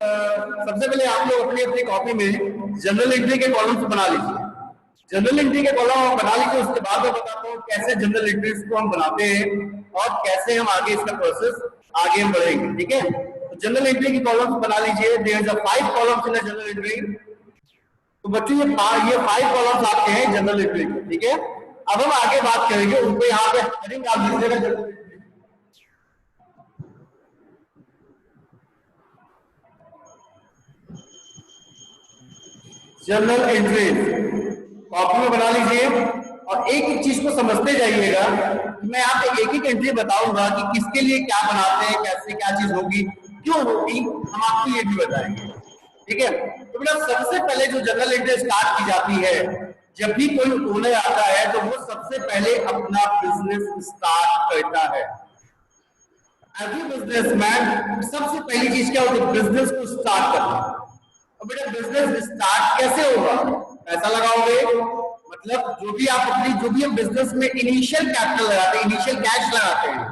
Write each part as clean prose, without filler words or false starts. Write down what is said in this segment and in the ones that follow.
सबसे पहले आप लोग अपनी अपनी कॉपी में जनरल एंट्री के कॉलम्स बना लीजिए। जनरल एंट्री के कॉलम बना लीजिए, उसके बाद मैं बताता हूँ कैसे जनरल एंट्रीज को हम बनाते हैं और कैसे हम आगे इसका प्रोसेस आगे हम बढ़ेंगे। ठीक है, तो जनरल एंट्री की कॉलम्स बना लीजिए। There is 5 columns in general entry. तो बच्चों ये 5 कॉलम्स आपके हैं जनरल एंट्री के। ठीक है, अब हम आगे बात करेंगे, उनको यहाँ पे हेडिंग डाल दीजिएगा। जनरल एंट्री कॉपी में बना लीजिए और एक एक चीज को समझते जाइएगा। मैं यहाँ पे एक एक एंट्री बताऊंगा कि किसके लिए क्या बनाते हैं, कैसे क्या चीज होगी, क्यों होगी, हम आपको ये भी बताएंगे। ठीक है, तो बेटा सबसे पहले जो जनरल एंट्री स्टार्ट की जाती है, जब भी कोई ओनर आता है तो वो सबसे पहले अपना बिजनेस स्टार्ट करता है। एवरी बिजनेसमैन सबसे पहली चीज क्या होती है, बिजनेस को स्टार्ट करना। और बेटा बिजनेस स्टार्ट कैसे होगा, पैसा लगाओगे, मतलब जो भी हम बिजनेस में इनिशियल कैपिटल लगाते हैं, इनिशियल कैश लगाते हैं।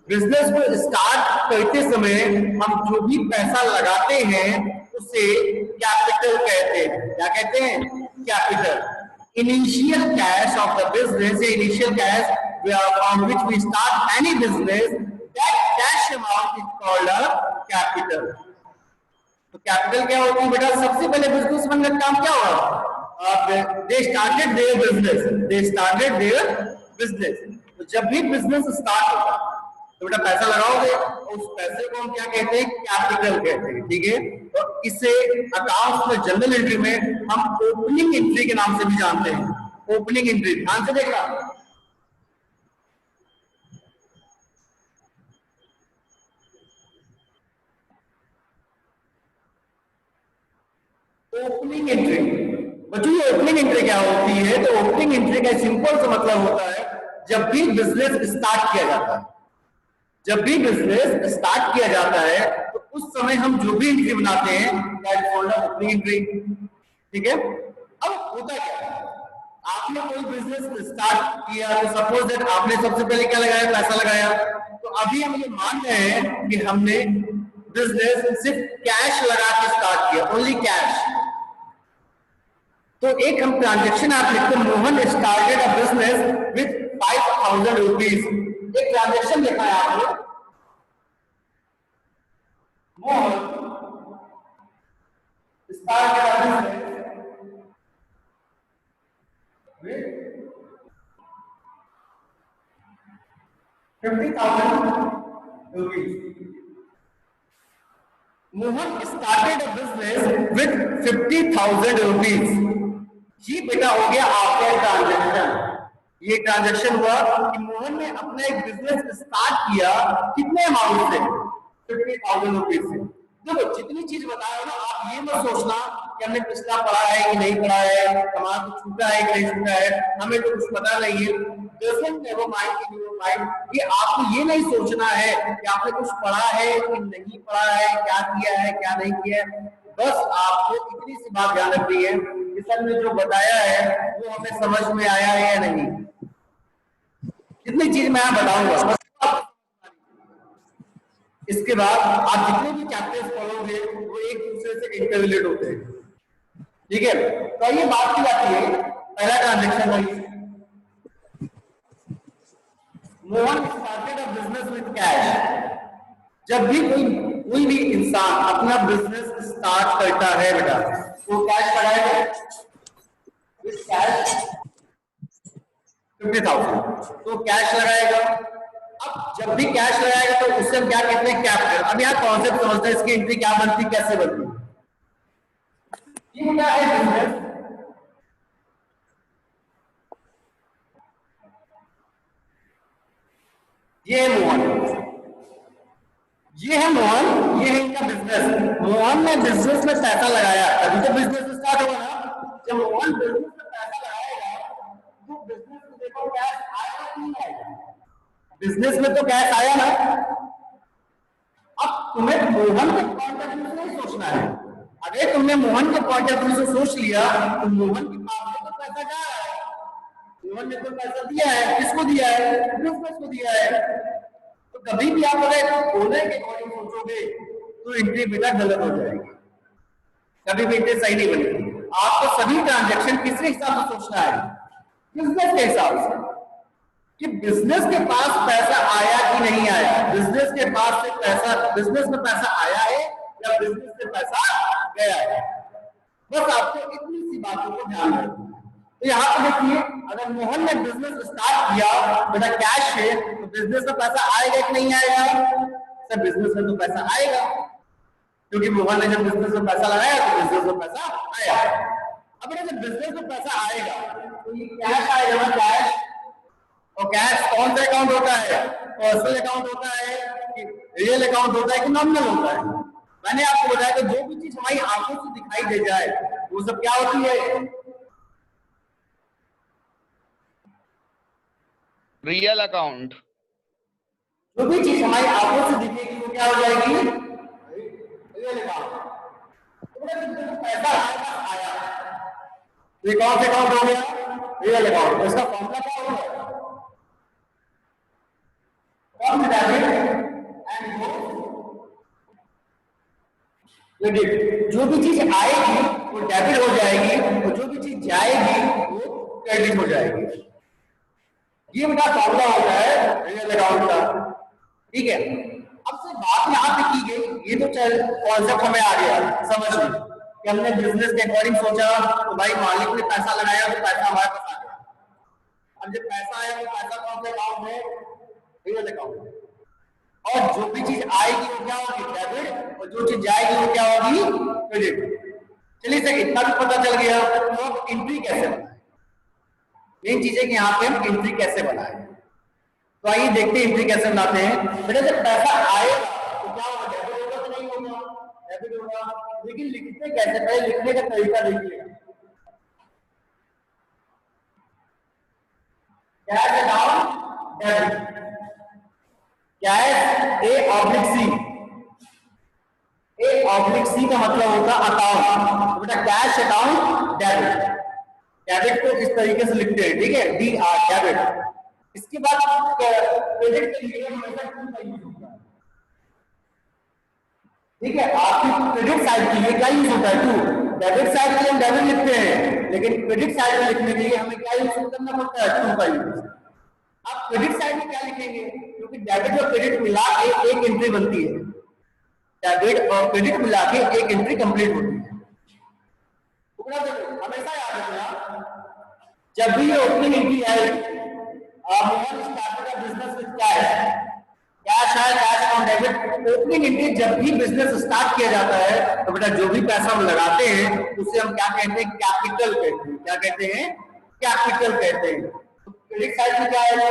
बिजनेस को स्टार्ट करते समय हम जो भी पैसा लगाते हैं उसे कैपिटल कहते हैं। क्या कहते हैं, capital. Initial cash of the business, initial cash on which we start any business, that cash amount is called a capital. तो कैपिटल क्या होती है बेटा, सबसे पहले बिजनेसमैन का काम क्या होगा, दे स्टार्टेड देयर बिजनेस। तो जब भी बिजनेस स्टार्ट होगा तो बेटा पैसा लगाओगे, उस पैसे को हम क्या कहते हैं, कैपिटल कहते हैं। ठीक है, तो इसे अकाउंट्स में जनरल एंट्री में हम ओपनिंग एंट्री के नाम से भी जानते हैं। ओपनिंग एंट्री, ध्यान से देखना। ओपनिंग एंट्री, बच्चों ये ओपनिंग एंट्री क्या होती है, तो ओपनिंग एंट्री का सिंपल सा मतलब होता है जब भी बिजनेस स्टार्ट किया जाता है, जब भी बिजनेस स्टार्ट किया जाता है तो उस समय हम जो भी एंट्री बनाते हैं that is called opening entry. ठीक है, अब होता क्या है, आपने कोई बिजनेस स्टार्ट किया तो सपोज दैट आपने सबसे पहले क्या लगाया, पैसा लगाया। तो अभी हम ये मान रहे हैं कि हमने बिजनेस सिर्फ कैश लगा के स्टार्ट किया, ओनली कैश। तो एक हम ट्रांजेक्शन आप लिखते हैं, Mohan started a business with 5,000 rupees. एक ट्रांजेक्शन लिखा है आपने, Mohan started a business with 50,000 rupees. Mohan started a business with 50,000 rupees. ये बेटा हो गया आपका ट्रांजेक्शन। ये ट्रांजेक्शन हुआ कि मोहन ने अपना एक बिजनेस स्टार्ट किया, कितने अमाउंट से, 50,000 रुपीज से। देखो जितनी चीज बताया ना, आप ये मत सोचना कि हमने पिछला पढ़ा है कि नहीं पढ़ा है, हमारा कुछ छूटा है कि नहीं छूटा है, हमें तो कुछ पता नहीं है। ये आपको ये नहीं सोचना है कि आपने कुछ पढ़ा है कि नहीं पढ़ा है, क्या किया है क्या नहीं किया है। बस आपको इतनी सी बात ध्यान रखनी है कि सर ने जो बताया है वो हमें समझ में आया है या नहीं। इतनी चीज मैं बताऊंगा, इसके बाद आप जितने भी चैप्टर्स पढ़ोगे वो एक दूसरे से इंटररिलेट होते हैं। ठीक है, तो ये बात की जाती है पहला ट्रांजेक्शन है, Mohan started a business with cash. जब भी कोई भी इंसान अपना बिजनेस स्टार्ट करता है बेटा, तो कैश लगाएगा, विद कैश 50,000, तो कैश लगाएगा। अब जब भी कैश लगाएगा तो उससे हम क्या कहते हैं, कैपिटल। अब यहाँ कॉन्सेप्ट समझते हैं, इसकी एंट्री क्या बनती, कैसे बनती। ये क्या है बिजनेस, ये है मोहन, ये है मोहन, ये है इनका बिजनेस। मोहन ने बिजनेस में पैसा लगाया, तभी तो बिजनेस स्टार्ट होगा ना। जब मोहन बिजनेस में पैसा लगाएगा तो बिजनेस में देखो कैश आएगा कि नहीं आएगा, बिजनेस में तो कैश आया ना। अब तुम्हें मोहन के पॉइंट ऑफ व्यू से नहीं सोचना है। अगर तुमने मोहन के पॉइंट ऑफ व्यू से सोच लिया तो मोहन के पास तो पैसा जा रहा है, मोहन ने तो पैसा दिया है, किसको दिया है, बिजनेस को दिया है। तो कभी भी आप अगर ओनर के अकॉर्डिंग सोचोगे तो एंट्री बेटा गलत हो जाएगी, कभी भी एंट्री सही नहीं बनेगी। आपको सभी ट्रांजैक्शन किस हिसाब से सोचना है, बिजनेस के हिसाब से, कि बिजनेस के पास पैसा आया कि नहीं आया, बिजनेस के पास से पैसा, बिजनेस में पैसा आया है या बिजनेस से पैसा गया है। बस आपको इतनी सी बातों को ध्यान रखना है। तो यहाँ पे देखिए, अगर मोहन ने बिजनेस स्टार्ट किया बेटा कैश है, तो बिजनेस में पैसा आएगा कि नहीं आएगा, सर बिजनेस में तो पैसा आएगा, क्योंकि मोहन ने जब बिजनेस में पैसा लगाया तो बिजनेस में पैसा आया। अब बेटा जब बिजनेस में पैसा आएगा तो ये कैश आएगा ना, कैश, और कैश कौन सा अकाउंट होता है, पर्सनल अकाउंट होता है कि रियल अकाउंट होता है कि नॉमिनल होता है। मैंने आपको बताया कि जो भी चीज हमारी आंखों से दिखाई दे जाए वो सब क्या होती है, रियल अकाउंट। जो भी चीज हमारी आंखों से दिखेगी वो क्या हो जाएगी, रियल अकाउंट। पैसा आया, ये कौन सा अकाउंट हो गया, रियल अकाउंट। इसका फॉर्मूला क्या होगा, क्रेडिट। जो भी चीज आएगी वो डेबिट हो जाएगी और जो भी चीज जाएगी वो क्रेडिट हो जाएगी। ये बेटा फॉर्मूला होता है रियल अकाउंट का, ठीक है। अब से बात यहाँ पे की गई, ये तो चल कॉन्सेप्ट हमें आ गया समझ में कि हमने बिजनेस के अकॉर्डिंग सोचा, तो भाई मालिक ने पैसा लगाया तो पैसा हमारे पास आ गया। अब जब पैसा आया तो पैसा कौन सा अकाउंट है, रियल अकाउंट। और जो भी चीज आएगी वो क्या होगी, डेबिट, और जो चीज जाएगी वो क्या होगी, क्रेडिट। चलिए सर इतना भी पता चल गया, तो अब एंट्री कैसे बनाए, मेन चीज है कि यहाँ पे हम एंट्री कैसे बनाए। तो आइए देखते हैं एंट्री कैसे बनाते हैं। बेटा जब पैसा आएगा तो क्या होगा, डेबिट होगा तो नहीं होगा, डेबिट होगा। लेकिन लिखते कैसे, पहले लिखने का तरीका देखिएगा। Cash account debit, cash a oblique c, a oblique c का मतलब होता अकाउंट। तो बेटा कैश अकाउंट डेबिट, डेबिट को इस तरीके से लिखते हैं, ठीक है, डी आर डेबिट। इसके बाद क्रेडिट के लिए हमेशा टू का यूज होता है, ठीक है। आपकी क्रेडिट साइड के लिए क्या यूज होता है, टू। डेबिट साइड के लिए हम डेबिट लिखते हैं, लेकिन क्रेडिट साइड में लिखने के लिए हमें क्या यूज करना पड़ता है, टू का यूज। आप क्रेडिट साइड में क्या लिखेंगे, क्योंकि डेबिट और क्रेडिट मिला के एक एंट्री बनती है, डेबिट और क्रेडिट मिला के एक एंट्री कंप्लीट होती है। हमेशा याद रखना, जब भी ये ओपनिंग एंट्री आएगी, Mohan started a business with cash, cash है, cash account debit. Opening entry जब भी बिजनेस स्टार्ट किया जाता है तो बेटा जो भी पैसा हम लगाते हैं उसे हम क्या कहते हैं, कैपिटल कहते हैं। क्या कहते हैं, कैपिटल कहते हैं। तो क्रेडिट साइड में क्या आएगा,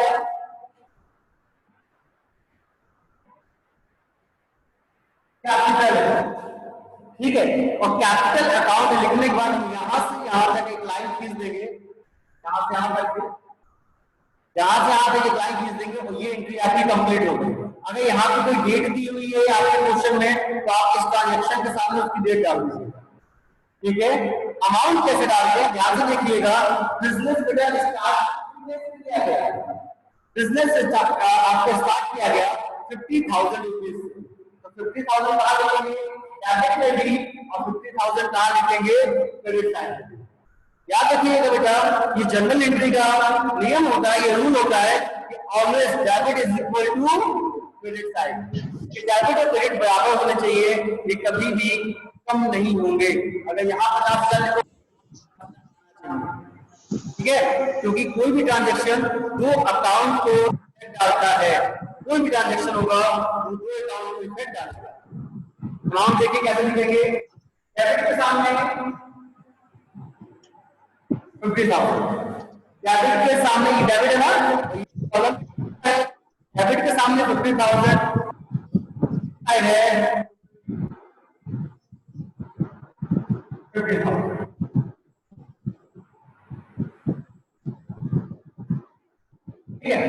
कैपिटल, ठीक है। और कैपिटल अकाउंट लिखने के बाद हम यहां से यहां तक एक लाइन खींच देंगे, यहां से यहां तक, यहां से यहां तक एक लाइन खींच देंगे और ये एंट्री आपकी कंप्लीट हो गई। अगर यहाँ पे कोई डेट दी हुई है आपके क्वेश्चन में तो आप इस ट्रांजेक्शन के सामने उसकी डेट डाल दीजिए, ठीक है। अमाउंट कैसे डालते हैं ध्यान से देखिएगा। बिजनेस बेटा स्टार्ट किया गया, बिजनेस आपको स्टार्ट किया गया 50,000 रुपीज से, तो 50,000 कहाँ लिखेंगे, डेबिट में भी, और 50,000 कहाँ लिखेंगे, क्रेडिट साइड में। याद रखिएगा बेटा, ये जनरल एंट्री का नियम होता है, ये रूल होता है कि always debit is equal to credit side. Debit और क्रेडिट बराबर होने चाहिए, ये कभी भी कम नहीं होंगे। अगर यहाँ 50,000 ठीक है, क्योंकि कोई भी ट्रांजेक्शन दो अकाउंट को डालता है, कोई भी ट्रांजेक्शन होगा वो दो अकाउंट को इफेक्ट डालता है। अमाउंट देखिए कैसे लिखेंगे, डेबिट के सामने 50,000, डेबिट के सामने ये डेबिट है ना, कॉलम है, डेबिट के सामने 50,000 है, 50,000, ठीक है।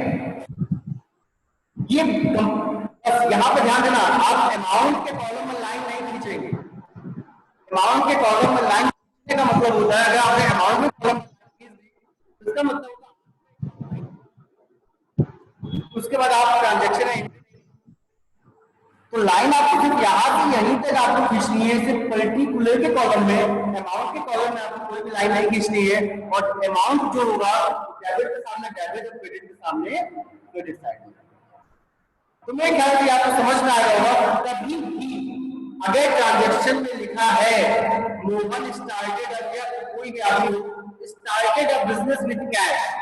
ये बस यहाँ पे ध्यान देना, आप अमाउंट के कॉलम में लाइन नहीं खींचेंगे। अमाउंट के कॉलम में लाइन खींचने का मतलब होता है, अगर आपने अमाउंट में कॉलम खींच दी इसका मतलब उसके बाद आप ट्रांजेक्शन है, तो लाइन आपको सिर्फ यहाँ से यहीं तक आपको खींचनी है, सिर्फ पर्टिकुलर के कॉलम में, अमाउंट के कॉलम में आपको कोई भी लाइन नहीं खींचनी है। और अमाउंट जो होगा डेबिट के सामने डेबिट और क्रेडिट के सामने क्रेडिट साइड में। तो मैं ख्याल से आपको समझ में आ गया होगा। कभी भी अगर ट्रांजेक्शन में लिखा है मोहन स्टार्टेड, कोई भी आदमी started a business with cash,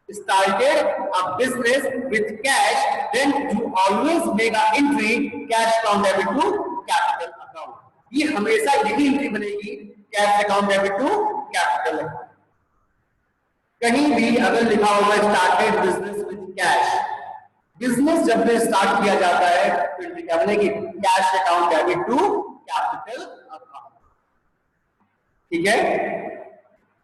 started a business with cash, then you always make an entry cash account debit to capital account. ये हमेशा यही एंट्री बनेगी, cash account debit to capital account. कहीं भी अगर लिखा होगा started business with cash, business जब भी स्टार्ट किया जाता है तो एंट्री क्या बनेगी, cash account debit to capital account. ठीक है।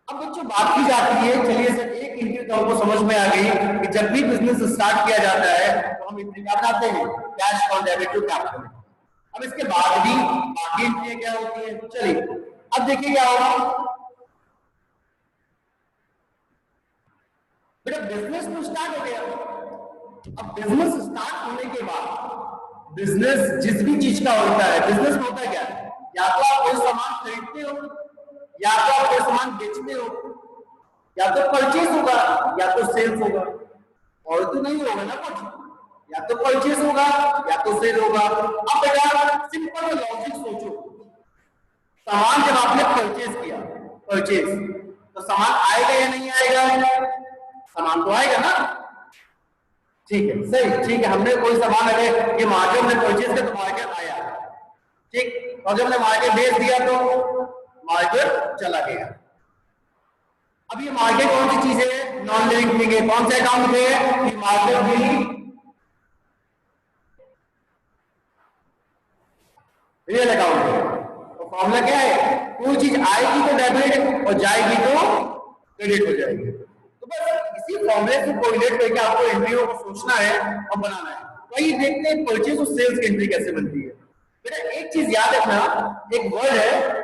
अब बच्चों बात की जाती है, चलिए सर एक एंट्री तो हमको समझ में आ गई कि जब भी बिजनेस स्टार्ट किया जाता है तो हम एंट्री क्या बनाते हैं, cash account debit to capital. अब इसके बाद भी बाकी एंट्री क्या होती है, चलिए अब देखिए क्या होगा। बेटा बिजनेस तो स्टार्ट हो गया, अब बिजनेस स्टार्ट होने के बाद बिजनेस जिस भी चीज का होता है, बिजनेस में होता है क्या, या तो आप कोई सामान खरीदते हो, या तो आप कोई सामान बेचते हो, या तो परचेज होगा या तो सेल्स होगा, और तो नहीं होगा ना कुछ, या तो परचेज होगा या तो सेल होगा। अब बेटा सिंपल लॉजिक सोचो, सामान जब आपने परचेज किया, परचेज तो सामान आएगा या नहीं आएगा, सामान तो आएगा ना। ठीक है, सही, ठीक है। हमने कोई सामान अगर ये मार्केट में परचेज किया तो मार्केट आया, ठीक, और जब हमने मार्केट बेच दिया तो मार्केट चला गया। अब ये मार्केट कौन सी चीज है, नॉन लिविंग थिंग है। कौन से अकाउंट में है, ये मार्केट भी रियल अकाउंट है। तो फॉर्मूला क्या है, कोई चीज आएगी तो डेबिट और जाएगी तो क्रेडिट हो जाएगी। तो बस इसी फॉर्मूले से कोरिलेट करके आपको एंट्रियों को सोचना है और बनाना है। तो ये देखते हैं परचेज और सेल्स की एंट्री कैसे बनती है। बेटा एक चीज याद रखना, एक वर्ड है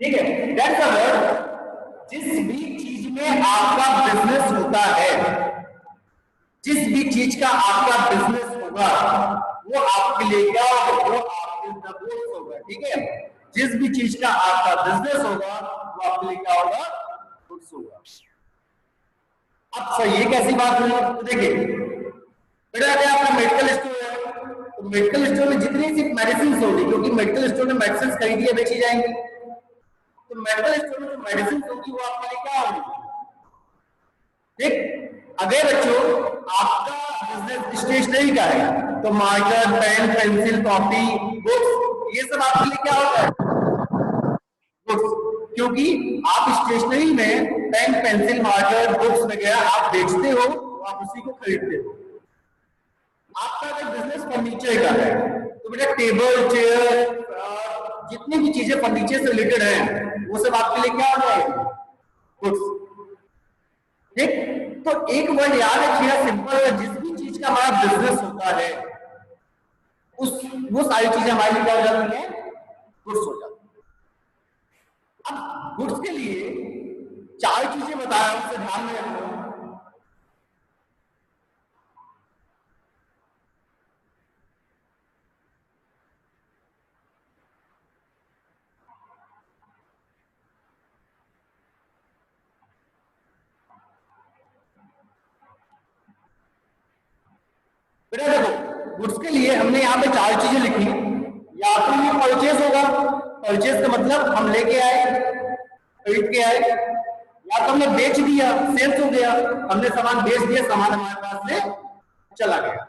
ठीक है, दैट्स अ वर्ड। जिस भी चीज में आपका बिजनेस होता है, जिस भी चीज का आपका बिजनेस होगा वो आपके लिए क्या होगा, वो आपके गुड्स होगा। ठीक है, जिस भी चीज का आपका बिजनेस होगा वो आपके लिए क्या होगा, गुड्स होगा। अब सर ये कैसी बात हुई, तो देखिए बेटा अगर आपका मेडिकल स्टोर है तो मेडिकल स्टोर में जितनी सिर्फ मेडिसिन होगी, क्योंकि मेडिकल स्टोर में मेडिसिन खरीदी बेची जाएंगी, तो मेडिकल स्टोर में जो मेडिसिन होगी वो आपके लिए क्या होगी, ठीक। अगर बच्चों आपका बिजनेस स्टेशनरी का है तो marker, pen, pencil, copy, books, ये सब आपके लिए क्या होता है, बुक्स, क्योंकि आप स्टेशनरी में पेन, पेंसिल, मार्कर, बुक्स वगैरह आप बेचते हो, आप उसी को खरीदते हो। आपका अगर बिजनेस फर्नीचर का है तो बेटा टेबल, चेयर, जितनी भी चीजें फर्नीचर से रिलेटेड है वो सब आपके लिए क्या हो जाएगा, गुड्स, ठीक। तो एक वर्ड याद रखिएगा सिंपल, जिस भी चीज का हमारा बिजनेस होता है वो सारी चीजें हमारे लिए क्या हो जाती है, गुड्स हो जाती है। अब गुड्स के लिए 4 चीजें बता रहा हूं, उसे ध्यान में रखना। बेटा देखो गुड्स के लिए हमने यहाँ पे 4 चीजें लिखी, या तो ये परचेज होगा, परचेज का मतलब हम लेके आए, खरीद के आए, या तो हमने बेच दिया, सेल्स हो गया, हमने सामान बेच दिया, सामान हमारे पास से चला गया।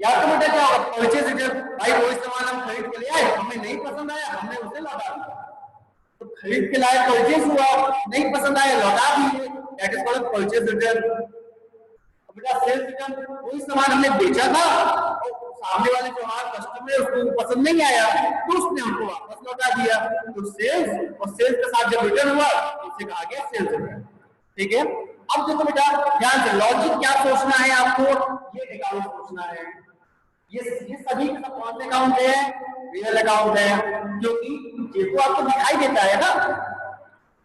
या तो बेटा क्या होगा, परचेज रिटर्न, भाई वही सामान हम खरीद के ले आए, हमें नहीं पसंद आया, हमने उसे लौटा दिया, तो खरीद के लाए, परचेज हुआ, नहीं पसंद आया, लौटा दिए, that is called purchase return. बेटा सेल्स रिटर्न, कोई सामान हमने बेचा था और सामने वाले जो हमारा कस्टमर है उसको पसंद नहीं आया तो उसने हमको वापस लौटा दिया, तो सेल्स और सेल्स के साथ जब रिटर्न हुआ तो उसे कहा गया सेल्स रिटर्न। ठीक है, अब देखो बेटा ध्यान से, लॉजिक क्या सोचना है आपको, ये अकाउंट सोचना है। ये सभी के सब कौन से अकाउंट है, रियल अकाउंट है, क्योंकि ये तो आपको दिखाई देता है ना,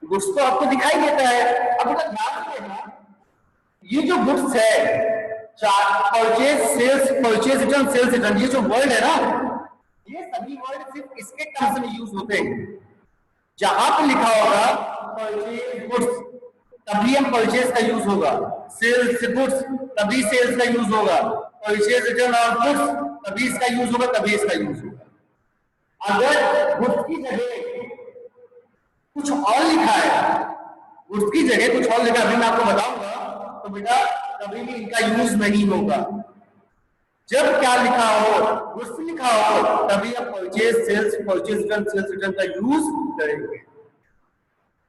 गुड्स तो आपको दिखाई देता है। अब बेटा ध्यान रखिएगा, ये जो गुड्स है, purchase sales, purchase return, sales return, ये जो वर्ड है ना, ये सभी वर्ड सिर्फ इसके टर्म्स में यूज होते हैं। जहां पे लिखा होगा परचेज गुड्स, तभी हम परचेज का यूज होगा, सेल्स गुड्स तभी सेल्स का यूज होगा, परचेज रिटर्न और गुड्स तभी इसका यूज होगा, तभी इसका यूज होगा। अगर गुड्स की जगह कुछ और लिखा है, गुड्स की जगह कुछ और लिखा, अभी मैं आपको बताऊंगा, तो बेटा कभी भी इनका यूज नहीं होगा। जब क्या लिखा हो, गुड्स लिखा हो, तभी आप purchase sales, purchase return, sales return का यूज करेंगे।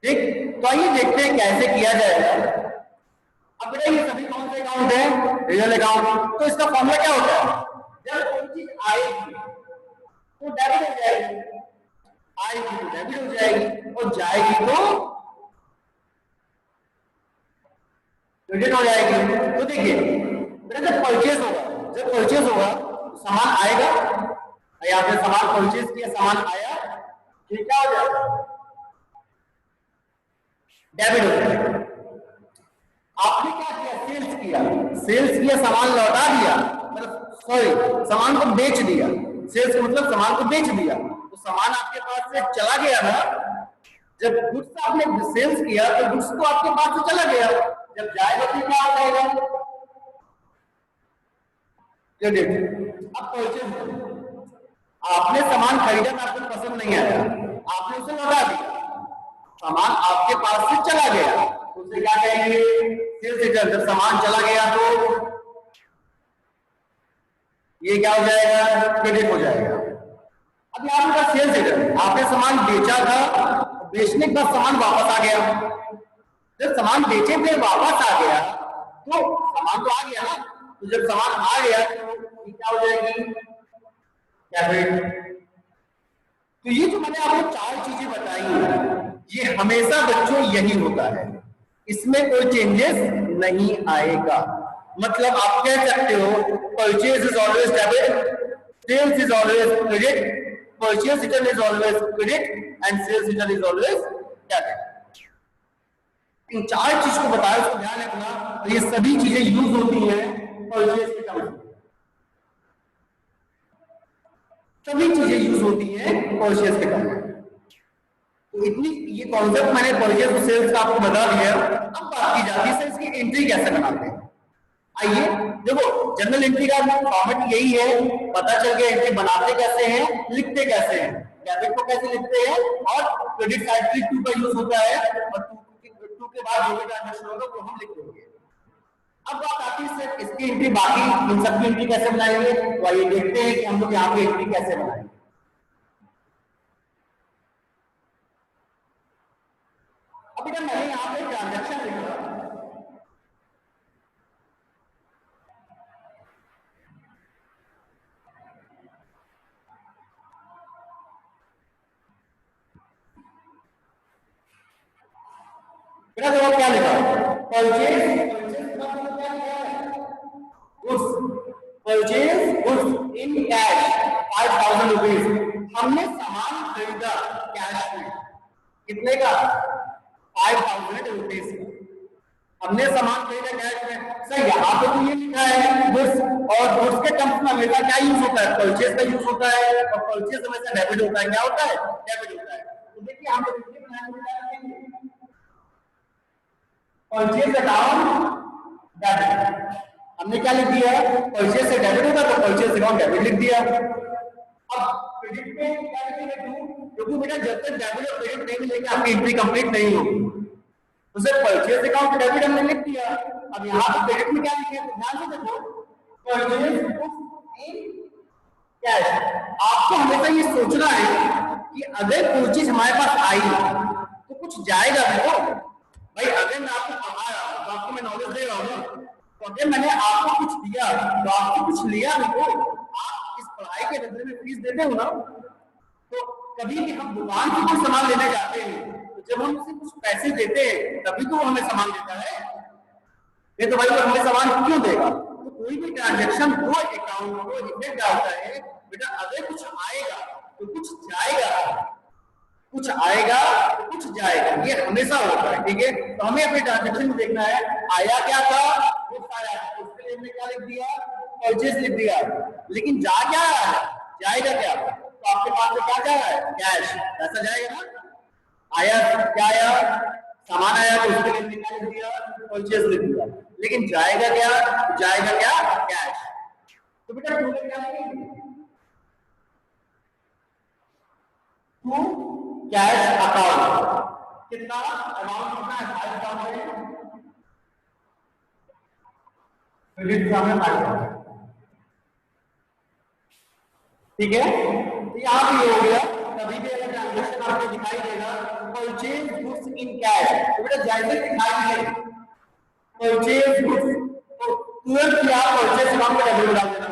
ठीक, तो आइए देखते हैं कैसे किया जाएगा। अब बेटा ये सभी कौन से अकाउंट है, रियल अकाउंट, तो इसका फॉर्मूला क्या होता है, जब कोई चीज आएगी तो डेबिट हो जाएगी, आएगी तो डेबिट हो जाएगी, और जाएगी तो क्रेडिट हो जाएगी। तो देखिए बेटा जब परचेज होगा, जब परचेज होगा तो सामान आएगा, या फिर सामान परचेज किया, सामान आया, ये क्या हो जाएगा, डेबिट हो जाएगा। आपने क्या किया, सेल्स किया, सेल्स किया, सामान लौटा दिया, मतलब सॉरी सामान को बेच दिया, सेल्स का मतलब सामान को बेच दिया, तो सामान आपके पास से चला गया ना, जब गुड्स आपने सेल्स किया तो गुड्स तो आपके पास से चला गया, जब जाएगा तो क्या हो जाएगा, क्रेडिट। अब परचेज, आपने सामान खरीदा, आपको पसंद नहीं आया, आपने उसे लौटा दिया, सामान आपके पास से चला गया, उसे क्या कहेंगे, सेल्स रिटर्न। जब सामान चला गया तो ये क्या हो जाएगा, क्रेडिट हो जाएगा। अब यहाँ पर सेल्स रिटर्न, आपने सामान बेचा था, बेचने के बाद सामान वापस आ गया, जब सामान बेचे थे वापस आ गया तो सामान तो आ गया ना, तो जब सामान आ गया तो ये क्या हो जाएगी, कैपिटल। तो ये जो मैंने आपको चार चीजें बताई, ये हमेशा बच्चों यही होता है, इसमें कोई चेंजेस नहीं आएगा। मतलब आप कह सकते हो purchase is always debit, sales is always credit, purchase return is always credit and sales return is always debit. इन चार चीज को बताया, उसको ध्यान रखना। तो ये सभी चीजें यूज होती हैं परचेज के टर्म, सभी चीजें यूज होती हैं परचेज के टर्म। तो इतनी ये कॉन्सेप्ट मैंने परचेज और सेल्स का आपको बता दिया। अब बात की जाती है इसकी एंट्री कैसे बनाते हैं। आइए देखो, जनरल एंट्री का फॉर्मेट यही है, पता चल गया एंट्री बनाते कैसे हैं, लिखते कैसे हैं, डेबिट को कैसे लिखते हैं, और क्रेडिट साइड ट्रिक 2 का यूज होता है, और 2 के बाद जो भी ट्रांजैक्शन होगा वो हम लिख देंगे। अब बात आती है इसकी एंट्री, बाकी इन सब की एंट्री कैसे बनाएंगे, तो आइए देखते हैं कि हम लोग यहाँ पे एंट्री कैसे बनाएंगे। अभी जब मैंने यहाँ पे ट्रांजैक्शन लिखा, देखो क्या लिखा, purchase goods in cash 5000 rupees. हमने सामान खरीदा कैश में, कितने का, 5000 रुपीज। हमने सामान खरीदा कैश में। सर यहाँ पे तो ये लिखा है गुड्स, और गुड्स के टर्म्स में हमेशा क्या यूज होता है, परचेज का यूज होता है, और परचेज हमेशा डेबिट होता है। क्या होता है, डेबिट होता है। तो देखिए हम लोग परचेज अकाउंट डेबिट, हमने क्या लिख दिया, परचेज से डेबिट होगा तो परचेज अकाउंट डेबिट लिख दिया। अब क्रेडिट में क्या लिखेंगे, क्योंकि बेटा जब तक डेबिट और क्रेडिट नहीं मिलेंगे आपकी एंट्री कंप्लीट नहीं होगी। तो सर परचेज अकाउंट डेबिट हमने लिख दिया। अब यहाँ पे क्रेडिट में क्या लिखे, तो ध्यान से देखो, परचेज इन कैश। आपको हमेशा ये सोचना है कि अगर कोई चीज हमारे पास आई तो कुछ जाएगा भी तो भाई। अगर मैं आपको पढ़ा रहा हूं तो आपको मैं नॉलेज दे रहा हूं, तो अगर मैंने आपको कुछ दिया तो आपको कुछ लिया भी तो। आप इस पढ़ाई के बदले में फीस देते हो ना, तो कभी भी हम दुकान से कुछ सामान लेने जाते हैं तो जब हम उसे कुछ पैसे देते हैं तभी तो वो हमें सामान देता है। ये तो भाई वो हमें सामान क्यों देगा। तो कोई भी ट्रांजेक्शन दो अकाउंट को इफेक्ट डालता है बेटा। अगर कुछ आएगा तो कुछ जाएगा, कुछ आएगा कुछ जाएगा, ये हमेशा होता है, ठीक है। तो हमें अपने ट्रांजेक्शन में देखना है आया क्या था, गुड्स आया, उसके लिए हमने क्या लिख दिया, परचेज लिख दिया। लेकिन जा क्या रहा है, जाएगा क्या, तो आपके पास में क्या जा रहा है, कैश, पैसा जाएगा ना। आया क्या आया, सामान आया तो उसके लिए क्या लिख दिया, परचेज लिख दिया। लेकिन जाएगा क्या, जाएगा क्या, कैश। तो बेटा टू में क्या लिखेंगे, टू कैश अकाउंट, कितना अमाउंट कितना है, 5,000, क्रेडिट का हमें 5,000, ठीक है। तो यहाँ पे हो गया, कभी भी अगर ट्रांजेक्शन आपको दिखाई देगा परचेज गुड्स इन कैश, तो बेटा जैसे दिखाई दे परचेज गुड्स, तो तुरंत ही आप परचेज अकाउंट का डेबिट डाल देना,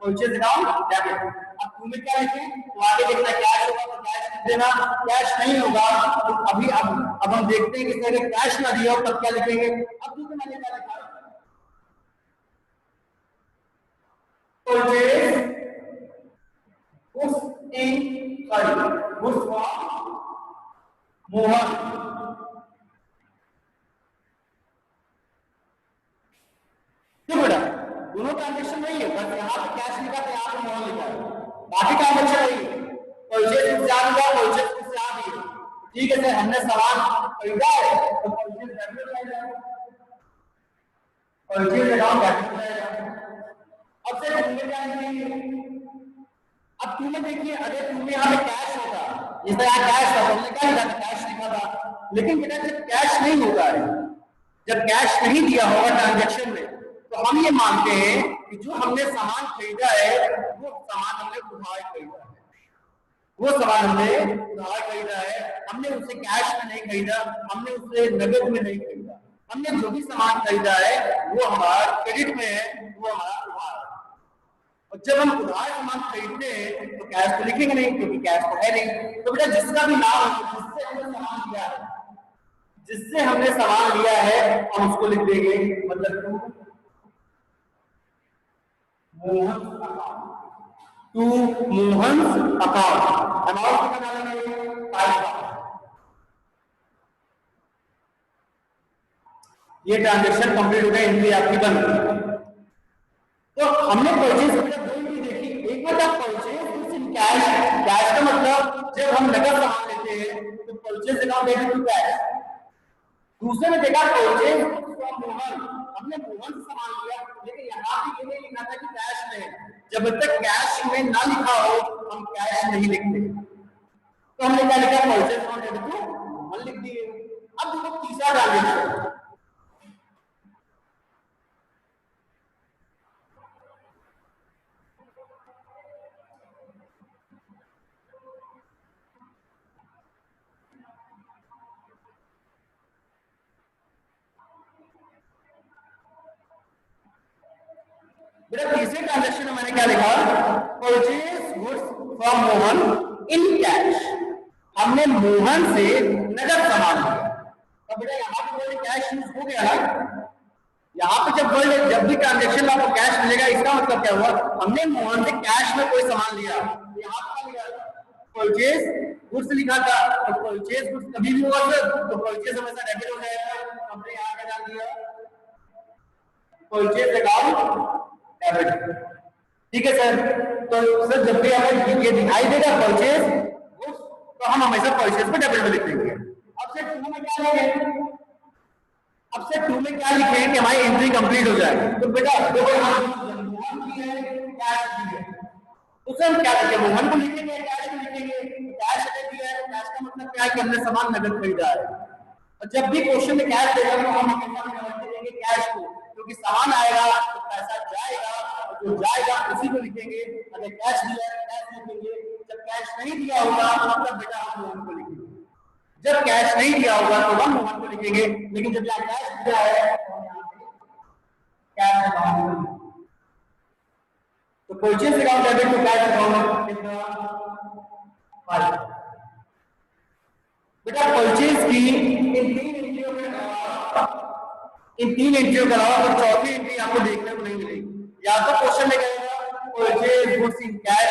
परचेज अकाउंट डेबिट। अब तुम्हें क्या लिखें, तो आगे देखना कैश होगा तो कैश लिख देना, कैश नहीं होगा तो अभी अब हम देखते हैं कि अगर कैश ना दिया हो तब क्या लिखेंगे। अब देखो मैंने क्या लिखा, purchase goods in goods from Mohan, क्यों बेटा दोनों ट्रांजेक्शन नहीं है, बस यहाँ पे कैश लिखा था, यहाँ पे मोहन लिखा है, बाकी ट्रांजेक्शन नहीं है। परचेज कुछ ज्यादा हुआ, परचेज कुछ ज्यादा है, ठीक है सर, हमने सामान खरीदा है तो परचेज डेबिट जाएगा, परचेज अकाउंट डेबिट जाएगा। अब से तुमने क्या लिखेंगे, अब तुम्हें देखिए अगर तुम्हें यहाँ पे कैश होगा, जैसे यहाँ कैश था तुमने क्या लिखा था, कैश लिखा था। लेकिन बेटा जब कैश नहीं होगा है, जब कैश नहीं दिया होगा ट्रांजेक्शन में, तो हम ये मानते हैं कि जो हमने सामान खरीदा है वो सामान हमने उधार खरीदा है, वो सामान हमने उधार खरीदा है, हमने उसे कैश में नहीं खरीदा, हमने उसे नगद में नहीं खरीदा, हमने जो भी सामान खरीदा है वो हमारा क्रेडिट में है, वो हमारा उधार है। और जब हम उधार सामान खरीदते हैं तो कैश तो लिखेंगे नहीं क्योंकि कैश तो है नहीं। तो बेटा जिसका भी नाम हो, जिससे हमने सामान लिया है, जिससे हमने सामान लिया है हम उसको लिख देंगे, मतलब टू मोहन अकाउंट, अमाउंट कितना डालेंगे, 5,000। ये ट्रांजेक्शन कंप्लीट हो गया, एंट्री आपकी बन गई। तो हमने परचेज दो एंट्री देखी, एक बार आप परचेज इन कैश, कैश का मतलब जब हम नकद सामान लेते हैं तो purchase account debit to cash. दूसरे में देखा परचेज फ्रॉम मोहन, हमने मोहन से सामान लिया, लेकिन यहाँ भी ये नहीं लिखा था कि कैश में, जब तक कैश में ना लिखा हो हम कैश नहीं लिखते, तो हमने क्या लिखा, purchase from debit to Mohan लिख दिए। अब देखो तीसरा ट्रांजेक्शन, बेटा तीसरे ट्रांजेक्शन में मैंने क्या लिखा, purchase goods from Mohan in cash, हमने मोहन से नगद सामान लिया। तो बेटा यहाँ पे वर्ड कैश यूज हो गया ना, यहाँ पे जब वर्ड जब भी ट्रांजेक्शन में आपको कैश मिलेगा इसका मतलब क्या हुआ, हमने मोहन से कैश में कोई सामान लिया, यहाँ पे लिया परचेज गुड्स लिखा था, तो परचेज गुड्स कभी भी होगा सर तो परचेज हमेशा डेबिट हो जाएगा, हमने यहाँ क्या डाल दिया, परचेज अकाउंट डेबिट, ठीक है सर। तो सर जब भी हमें ये दिखाई देगा परचेज गुड्स तो हम हमेशा परचेज पे डेबिट में लिख देंगे। अब से टू में क्या लिखेंगे, अब से टू में क्या लिखेंगे कि हमारी एंट्री कंप्लीट हो जाए। तो बेटा देखो मोहन की है कैश की है, उसे हम क्या लिखेंगे, मोहन को लिखेंगे कैश को लिखेंगे, कैश अगर दिया है तो कैश का मतलब क्या है कि हमने सामान नगद खरीदा है। और जब भी क्वेश्चन में कैश देगा तो हम हमेशा देंगे कैश को, क्योंकि सामान आएगा तो पैसा जाएगा, जो जाएगा उसी को लिखेंगे। अगर कैश दिया है कैश लिखेंगे, जब कैश नहीं दिया होगा तब बेटा हम मोहन को लिखेंगे, जब कैश नहीं दिया होगा तो हम मोहन को लिखेंगे, लेकिन जब यहाँ कैश दिया है कैश अकाउंट, तो purchase account debit to cash account कितना, 5। बेटा परचेज की इन तीन एंट्रियों के अलावा चौथी एंट्री आपको देखने को नहीं मिलेगी। या तो क्वेश्चन में कहेगा परचेज गुड्स इन कैश,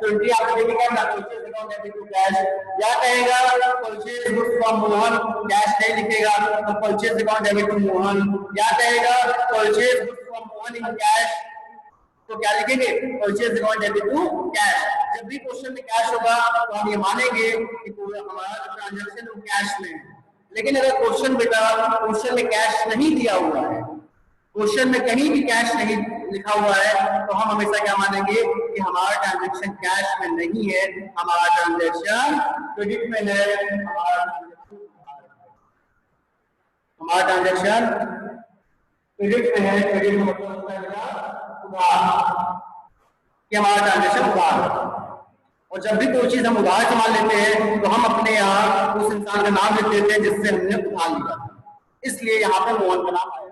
तो एंट्री आपको देखेगा ना purchase account debit to cash, या कहेगा purchase goods from Mohan, cash नहीं लिखेगा तो purchase account debit to Mohan, या कहेगा purchase goods from Mohan in cash, तो क्या लिखेंगे purchase account debit to cash. जब भी क्वेश्चन में कैश होगा तो हम ये मानेंगे कि हमारा जो ट्रांजैक्शन वो कैश में है। लेकिन अगर क्वेश्चन में कैश नहीं दिया हुआ है, क्वेश्चन में कहीं भी कैश नहीं लिखा हुआ है, तो हम हमेशा क्या मानेंगे कि हमारा ट्रांजैक्शन कैश में नहीं है, हमारा ट्रांजैक्शन क्रेडिट में है, हमारा ट्रांजैक्शन क्रेडिट में है। क्रेडिट में मतलब होता है कि हमारा ट्रांजैक्शन उधार है। और जब भी कोई चीज हम उधार से मान लेते हैं तो हम अपने यहाँ उस इंसान का नाम लिख देते हैं जिससे हमने उधार लिया, इसलिए यहाँ पे मोहन का नाम आया।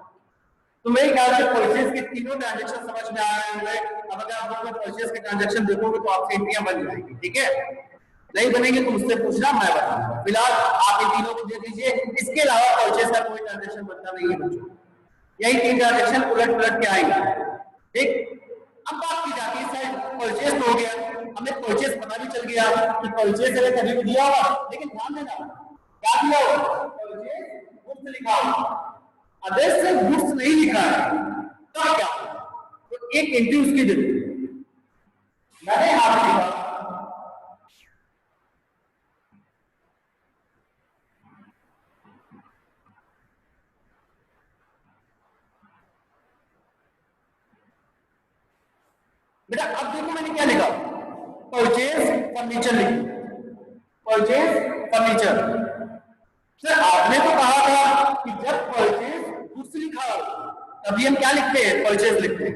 तो मेरे ख्याल से परचेज के तीनों ट्रांजैक्शन समझ में आ रहे होंगे। अब अगर आप लोग परचेज के ट्रांजैक्शन देखोगे तो आपकी एंट्रियां बन जाएंगी, ठीक है। नहीं बनेंगे तो मुझसे पूछना, मैं बताऊंगा। फिलहाल आप इन तीनों को देख लीजिए, इसके अलावा परचेज का कोई ट्रांजैक्शन बनता नहीं है बच्चों। यही तीन ट्रांजैक्शन उलट पुलट के आएंगे, ठीक। अब बात की जाती है परचेज तो हो गया, हमें परचेज पता भी चल गया कि परचेज अगर कभी दिया होगा, लेकिन ध्यान देना क्या दिया होगा, परचेज गुड्स लिखा होगा। अगर से गुड्स नहीं लिखा है तब क्या होगा, तो एक एंट्री उसकी दे दो। मैंने यहां पे लिखा बेटा, अब देखो मैंने क्या लिखा, परचेज फर्नीचर लिखी, परचेज फर्नीचर। सर आपने तो कहा था कि जब परचेज गुड्स लिखा हो तभी हम क्या लिखते हैं, परचेज लिखते हैं।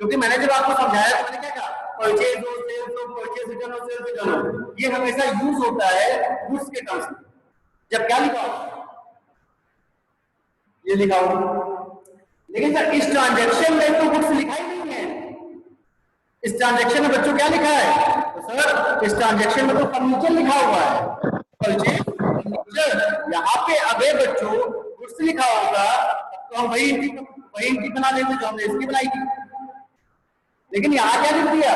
क्योंकि मैंने जब आपको समझाया तो मैंने क्या कहा, परचेज हो, सेल्स हो, परचेज रिटर्न हो, सेल्स रिटर्न हो, ये हमेशा यूज होता है गुड्स के टर्म्स में। जब क्या लिखा हो, ये लिखा हो। लेकिन सर इस ट्रांजैक्शन में तो गुड्स लिखा ही नहीं है। इस ट्रांजैक्शन में बच्चों क्या लिखा है, तो सर इस ट्रांजैक्शन में तो फर्नीचर लिखा हुआ है, परचेज फर्नीचर। यहाँ पे अबे बच्चों गुड्स लिखा होगा तो हम वही एंट्री बना लेते जो हमने इसकी बनाई थी। लेकिन यहाँ क्या लिख दिया,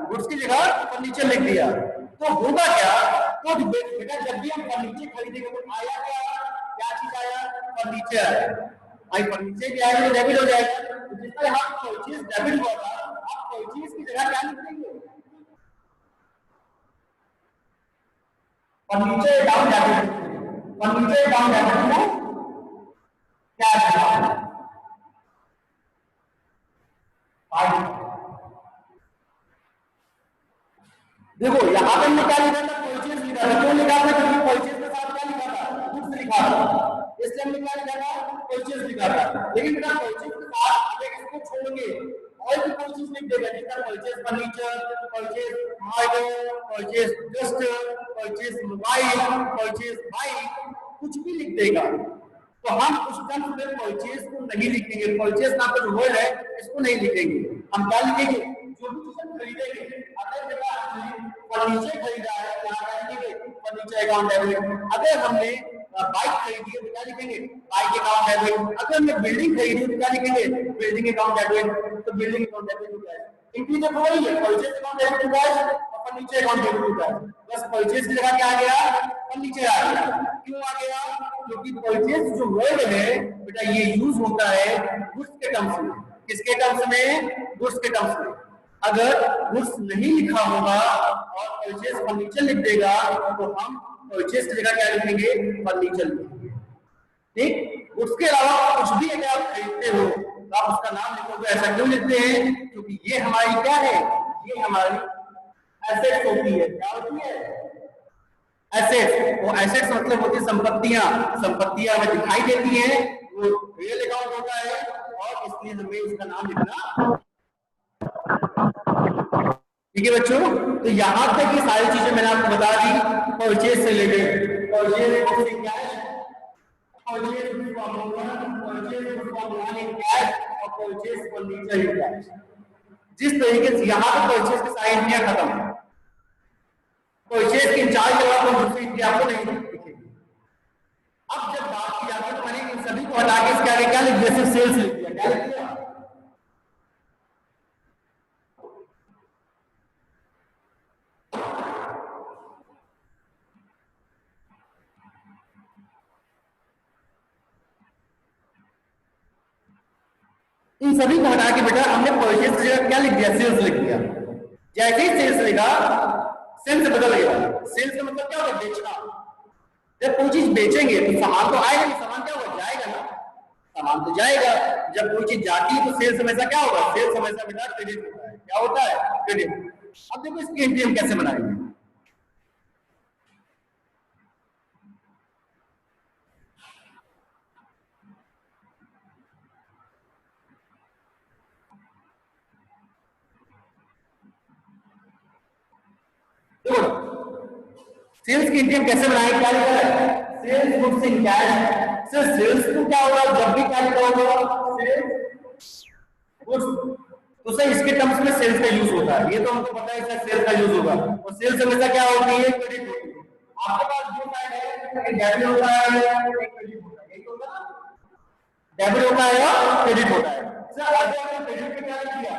गुड्स की जगह फर्नीचर लिख दिया। तो होगा क्या, तो बेटा जब भी हम फर्नीचर खरीदेंगे तो आया क्या चीज आया, फर्नीचर। भाई फर्नीचर भी आएगा तो डेबिट हो जाएगा। तो जिस तरह यहाँ परचेज डेबिट हुआ था, आप परचेज की जगह क्या लिख देंगे, furniture down debit, furniture down debit में क्या है, देखो यहाँ पे हमने क्या लिखा था, परचेज लिखा था। क्यों लिखा था, क्योंकि परचेज के साथ क्या लिखा था, गुड्स लिखा था, इसलिए हमने क्या लिखा था, परचेज लिखा था। लेकिन बेटा परचेज के साथ अगर इसको छोड़ेंगे और भी कोई चीज लिख देगा, जैसे purchase furniture, purchase marble, purchase dust, purchase mobile, purchase bike, कुछ भी लिख देगा, तो हम उस टर्म में परचेज को नहीं लिखेंगे। परचेज नाम का जो वर्ड है इसको नहीं लिखेंगे। हम क्या लिखेंगे, जो भी चीज हम खरीदेंगे, अगर फर्नीचर खरीदा है यहाँ लिखेंगे फर्नीचर अकाउंट डेबिट। अगर हमने बाइक खरीदी है तो क्या लिखेंगे, बाइक अकाउंट डेबिट। अगर हमने बिल्डिंग खरीदी है तो क्या लिखेंगे, बिल्डिंग अकाउंट डेबिट। तो बिल्डिंग अकाउंट डेबिट हो जाएगा। इनकी तो वही है, परचेज अकाउंट डेबिट हो जाएगा और फर्नीचर अकाउंट डेबिट हो जाएगा। बस परचेज की जगह क्या आ गया, फर्नीचर आ गया। क्यों आ गया, क्योंकि परचेज जो वर्ड है बेटा ये यूज होता है गुड्स के टर्म्स में। किसके टर्म्स में, गुड्स के टर्म्स में। अगर गुड्स नहीं लिखा होगा और परचेज फर्नीचर लिख देगा तो हम परचेज की जगह क्या लिखेंगे, फर्नीचर लिखेंगे, ठीक। गुड्स के अलावा कुछ भी अगर आप खरीदते हो तो आप उसका नाम लिखोगे। ऐसा क्यों लिखते हैं, क्योंकि ये हमारी क्या है, ये हमारी एसेट्स होती है। क्या होती है, एसेट्स। वो एसेट्स मतलब होती है संपत्तियां। संपत्तियां हमें दिखाई देती हैं, वो रियल अकाउंट होता है और इसलिए हमें उसका नाम लिखना, ठीक है बच्चों। तो यहां तक ये सारी चीजें मैंने आपको बता दी परचेज से रिलेटेड। परचेज कैश, परचेज और परचेज फर्नीचर इन कैश। जिस तरीके से यहाँ पे परचेज की सारी एंट्रियां खत्म है, परचेज के इंचार्ज के अलावा दूसरी एंट्री आपको नहीं दिखेगी। अब जब बात की जाती है तो मैंने इन सभी को हटा के इसके आगे क्या लिख दिया, सिर्फ सेल्स लिख दिया। क्या लिख दिया, सभी को हटा के बेटा हमने परचेज की जगह क्या लिख दिया, सेल्स लिख दिया। जैसे ही सेल्स लिखा, सेल्स बदल गया। सेल्स का मतलब क्या होता है, बेचना। जब कोई चीज बेचेंगे तो सामान तो आएगा नहीं, सामान क्या होगा, जाएगा ना, सामान तो जाएगा। जब कोई चीज जाती है तो सेल्स हमेशा क्या होगा, सेल्स हमेशा बेटा क्रेडिट होता है। क्या होता है, क्रेडिट। अब देखो इसकी एंट्री हम कैसे बनाएंगे। देखो सेल्स की एंट्री हम कैसे बनाएंगे, क्या लिखा है, sales goods in cash. Sir sales को क्या होगा, जब भी क्या लिखा होगा, सेल्स गुड्स, तो सर इसके टर्म्स में सेल्स का यूज होता है, ये तो हमको पता है सर, सेल्स का यूज होगा। और सेल्स हमेशा क्या होती है, क्रेडिट होती है। आपके पास दो साइड है, एक डेबिट होता है, एक क्रेडिट होता है, यही होगा ना, डेबिट होता है या क्रेडिट होता है। सर अगर आपने क्रेडिट पे क्या लिख दिया,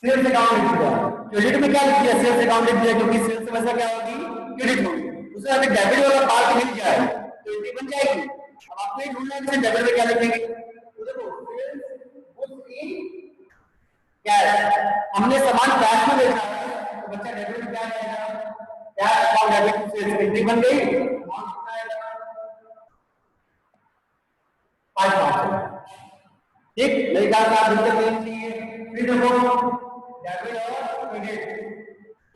सेल्स अकाउंट लिख दिया, क्रेडिट में क्या लिख दिया, सेल्स अकाउंट लिख दिया, क्योंकि सेल्स हमेशा क्या होगी, क्रेडिट होगी। उसे अगर डेबिट वाला पार्ट मिल जाए तो एंट्री बन जाएगी। अब आपको ये ढूंढना है कि डेबिट में क्या लिखेंगे, तो देखो सेल्स गुड्स इन कैश, हमने सामान कैश में बेचा है तो बच्चा डेबिट में क्या आएगा, cash account debit to sales, entry बन गई। अमाउंट कितना आएगा, 5,000। ठीक, मेरे ख्याल से आप दिक्कत नहीं चाहिए। फिर देखो डेबिट और क्रेडिट,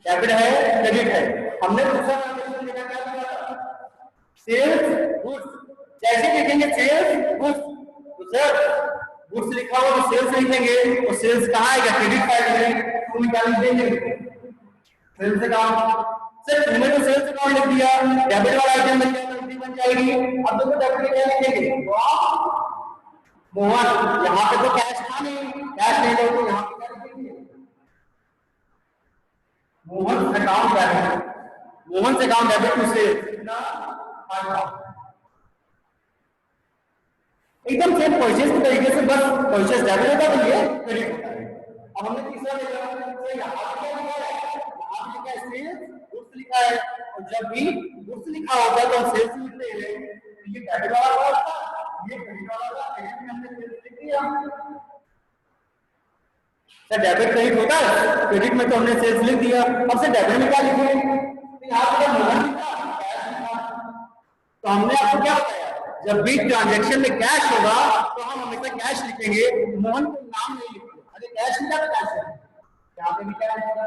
डेबिट है क्रेडिट है, हमने दूसरा ट्रांजैक्शन देखा क्या था, सेल्स गुड्स। जैसे देखेंगे सेल्स गुड्स तो सर गुड्स लिखा हुआ तो सेल्स लिखेंगे, और सेल्स कहाँ आएगा, क्रेडिट साइड में, तो हम क्या लिख देंगे, सेल्स अकाउंट। सर तुमने तो सेल्स अकाउंट लिख दिया, डेबिट वाला आइटम बन जाएगा, एंट्री बन जाएगी। अब देखो डेबिट में क्या लिखेंगे, मोहन, यहाँ पे तो कैश था नहीं, कैश नहीं तो यहाँ पे क्या लिखेंगे, Mohan account debit, Mohan account debit to sales कितना, 5,000। एकदम सेम परचेज के तरीके से, बस परचेज डेबिट होता है तो ये क्रेडिट होता है। अब हमने तीसरा देखा, तो यहाँ पे क्या लिखा है, यहाँ पे लिखा है सेल्स गुड्स लिखा है, और जब भी गुड्स लिखा होता है तो हम सेल्स लिखते हैं, तो ये डेबिट वाला था, ये क्रेडिट वाला था, क्रेडिट में हमने सेल्स लिख दिया। सर डेबिट क्रेडिट होता है, क्रेडिट में तो हमने सेल्स लिख दिया। अब सर डेबिट में क्या लिखेंगे, तो यहाँ पे मोहन लिखा, कैश लिखा, तो हमने आपको क्या बताया, जब भी ट्रांजैक्शन में कैश होगा तो हम हमेशा कैश लिखेंगे, मोहन को नाम नहीं लिखेंगे। अरे कैश लिखा तो कैश है, यहाँ पे भी क्या लिखा,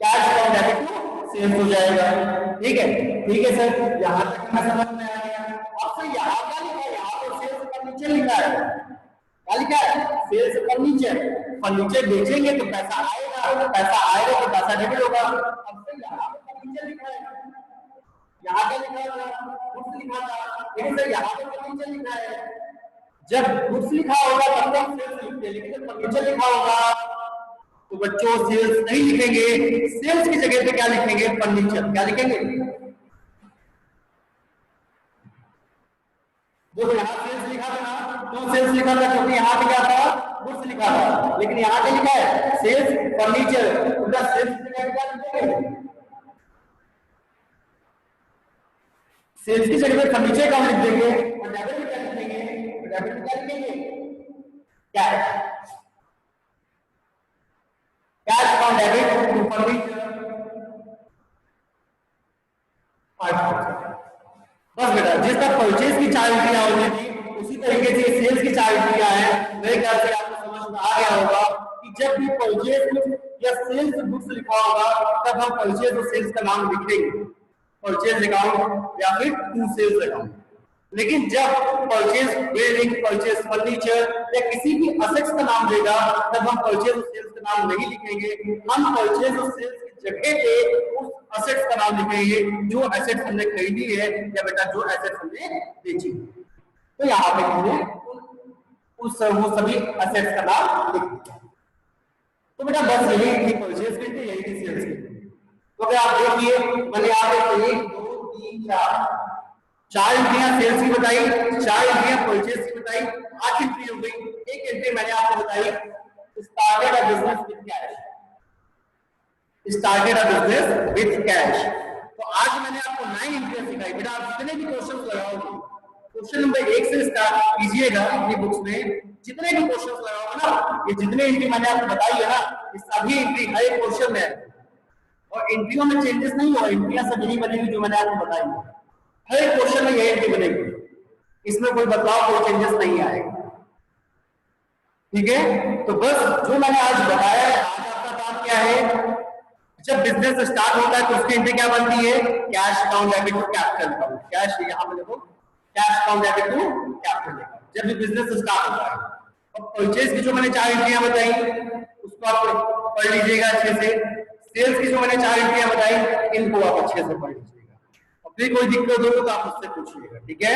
cash account debit to sales हो जाएगा। ठीक है सर, यहाँ तक मैं समझ में आ गया। अब सर यहाँ क्या लिखा है, यहाँ पे सेल्स फर्नीचर लिखा है, क्या लिखा है, सेल्स फर्नीचर। फर्नीचर बेचेंगे तो पैसा आएगा, पैसा आएगा तो पैसा डेबिट होगा। अब सर यहाँ पे फर्नीचर लिखा है, यहाँ क्या लिखा है, गुड्स लिखा था, लेकिन सर यहाँ पे फर्नीचर लिखा है। जब गुड्स लिखा होगा तब तो हम सेल्स लिखते हैं, लेकिन जब फर्नीचर लिखा होगा तो बच्चों सेल्स नहीं लिखेंगे, सेल्स की जगह पे क्या लिखेंगे, फर्नीचर। क्या लिखेंगे, देखो यहाँ सेल्स लिखा था ना, क्यों सेल्स लिखा था, क्योंकि यहाँ पे क्या था, गुड्स लिखा था, लेकिन यहाँ पे लिखा है सेल्स फर्नीचर, तो सेल्स की जगह क्या लिखेंगे, सेल्स की जगह पे फर्नीचर का लिख देंगे। और डेबिट में क्या लिखेंगे, डेबिट में क्या लिखेंगे, cash, cash account debit to furniture 5,000। बस बेटा, जिस तरह परचेज की 4 एंट्रियां होती थी उसी तरीके से सेल्स की 4 एंट्रियां हैं। मेरे ख्याल से आपको समझ में आ गया होगा कि जब भी परचेज या सेल्स गुड्स लिखा होगा तब हम परचेज और सेल्स का नाम लिखेंगे, परचेज अकाउंट या फिर टू सेल्स अकाउंट। लेकिन जब परचेज बिल्डिंग, परचेज फर्नीचर या किसी भी असेट्स का नाम देगा तब हम परचेज और सेल्स का नाम नहीं लिखेंगे, हम परचेज और सेल्स की जगह पे उस असेट्स का नाम लिखेंगे जो असेट्स हमने खरीदी है या बेटा जो असेट्स हमने बेची। तो यहाँ पे हमने वो सभी असेट्स का नाम लिख दिया। तो बेटा बस यही थी परचेज की थी, यही थी सेल्स की। तो अगर आप देखिए मैंने यहाँ पे 1 2 3 4 एंट्रियां सेल्स की बताई, 4 एंट्रियां परचेज की बताई, 8 एंट्री हो गई। एक एंट्री मैंने आपको बताई, started a business with cash, started a business with cash. तो आज मैंने आपको 9 एंट्रियां सिखाई। बेटा आप जितने भी क्वेश्चन लगाओगे, क्वेश्चन नंबर 1 से स्टार्ट कीजिएगा अपनी बुक्स में। जितने भी क्वेश्चन लगाओगे ना, ये जितने एंट्री मैंने आपको बताई है ना, ये सभी एंट्री हर एक क्वेश्चन में है, और एंट्रियों में चेंजेस नहीं हुआ, एंट्रियां सब यही बनेगी जो मैंने आपको बताई है। हर एक क्वेश्चन में यही एंट्री बनेगी, इसमें कोई बदलाव, कोई चेंजेस नहीं आएगा। ठीक है, तो बस जो मैंने आज बताया है, आज आपका काम क्या है, जब बिजनेस स्टार्ट होता है तो उसकी एंट्री क्या बनती है, cash account debit to capital account. Cash यहाँ पे देखो, cash account debit to capital account, जब भी बिजनेस स्टार्ट होता है। और परचेज की जो मैंने 4 एंट्रियां बताई उसको आप पढ़ लीजिएगा अच्छे से। सेल्स की जो मैंने 4 एंट्रियां बताई इनको आप अच्छे से पढ़ लीजिएगा, और फिर कोई दिक्कत हो तो आप मुझसे पूछिएगा। ठीक है।